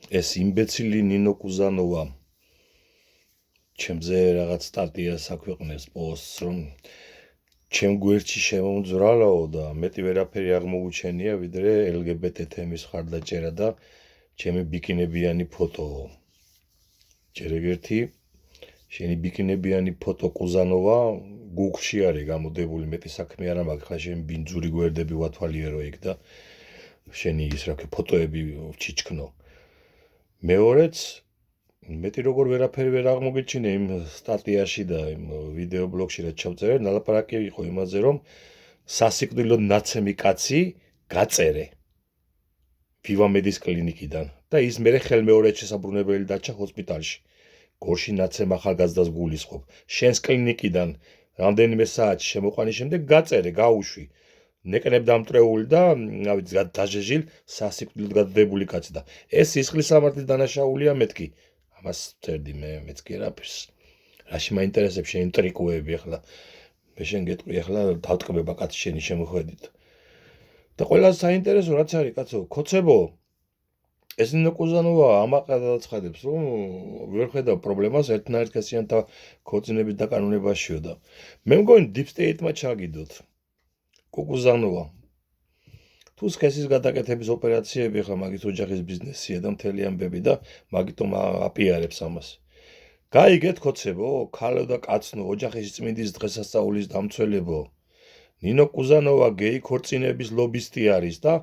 ეს იმბეცილი ნინო კუზანოვა ჩემზე რაღაც სტატიას აქვეყნეს პოსტს, რომ ჩემ გვერდში შემომძვრალაო და მეტი ვერაფერი აღმოუჩენია, ვიდრე LGBT თემის ხარდაჭერა და ჩემი ბიკინებიანი ფოტოო. ჯერ ეგერთი შენი ბიკინებიანი ფოტო კუზანოვა გუგლში არის გამოდებული, მეტი საქმე არ მაქვს, ხა შენ ბინძური გვერდები ვათვალიერო იქ და შენი ის რა ფოტოები ჩიჩქნო. მეორეც მეტი როგორ ვერაფერი ვერ აღმოგიჩინე იმ სტატიაში და იმ ვიდეო ბლოგში რაც ჩავწერე, ნალაპარაკი იყო იმაზე, რომ სასიკვდილო ნაცემი კაცი გაწერე ვივამედის კლინიკიდან და ის მერე ხელმეორედ შესაბრუნებელი დარჩა ჰოსპიტალში. გორში ნაცემ ახალგაზრდას გულისხმობ. შენს კლინიკიდან რამდენიმე საათში შემოყვანის შემდეგ გაწერე, გაუშვი. ნეკნებ დამტრეული და დაჟეჟილ სასიკვდილოდ გადადებული კაცი და ეს სისხლის სამართლის დანაშაულია მეთქი. ამას წერდი მეც კი არაფერს. რაში მაინტერესებს შენი ტრიკოები ახლა. მე შენ გეტყვი ახლა დავტკბება კაცი შენი შემოხვედით. და ყველაზე საინტერესო რაც არის კაცო, ქოცებო. ეს ნინო კუზანოვა ამაყად აცხადებს, რომ ვერ ხედავ პრობლემას ერთნაირ კაციანთა ქორწინების დაკანონებაშიო და მე მგონი deep state-მა ჩაგიდოთ. კუზანოვა. თუ სქესის გადაკეთების ოპერაციები ხა მაგის ოჯახის ბიზნესია და მთელი ამბები და მაგიტომ აპიარებს ამას. გაიგეთ ქოცებო, ქალო და კაცნო, ოჯახის წმინდის დღესასწაულის დამცველებო. ნინო კუზანოვა გეი ქორწინების ლობისტი არის და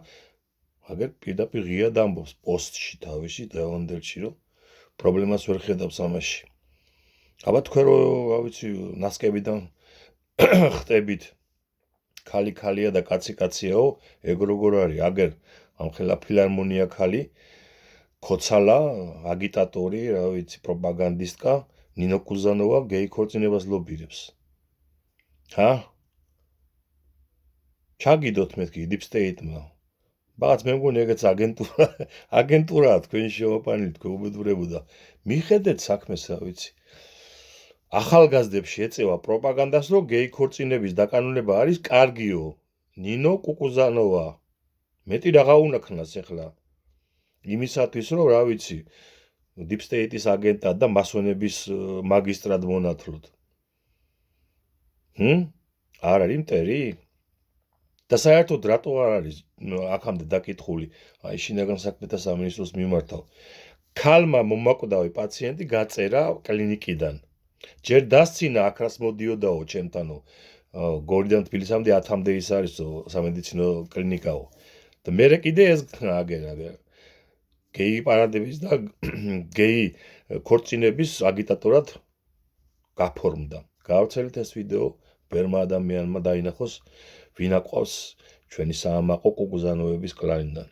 აგერ პირდაპირ ღიად ამბობს პოსტში თავში დღევანდელში, რომ პრობლემას ვერ ხედავს ამაში. აბა თქვენ რო რა ვიცი ნასკებიდან ხტებით ქალი ქალია და კაცი კაციაო, ეგ როგორ არის? აგერ ამხელა ფილარმონია ქალი, ქოცალა, აგიტატორი, რა ვიცი, პროპაგანდისტკა, ნინო კუზანოვა გეი ქორწინებას ლობირებს. ჰა? ჩაგიდოთ მეთქი deep state-მა. ბაც მე მგონი ეგეც აგენტურაა თქვენ შემოყვანილი, თქვენ უბედურებოდა. მიხედეთ საქმეს, რა ვიცი. ახალგაზრდებში ეწევა პროპაგანდას, რომ გეი ქორწინების დაკანონება არის კარგიო. ნინო კუზანოვა. მეტი რაღა უნაქნას ახლა. იმისათვის, რომ რა ვიცი, deep state-ის აგენტად და მასონების მაგისტრად მონათლოთ. არ არის მტერი? და საერთოდ რატო არ არის აქამდე დაკითხული, აი შინაგან საქმეთა სამინისტროს მიმართავ. ქალმა მომაკვდავი პაციენტი გაწერა კლინიკიდან. ჯერ დასცინა აქრას მოდიოდაო ჩემთანო. გორიდან თბილისამდე 10-მდე ის არისო სამედიცინო კლინიკაო. და მერე კიდე ეს აგერ. გეი პარადების და გეი ქორწინების აგიტატორად გაფორმდა. გავრცელეთ ეს ვიდეო, ბერმა ადამიანმა დაინახოს ვინ აყვავს ჩვენი საამაყო კუზანოების კლანიდან.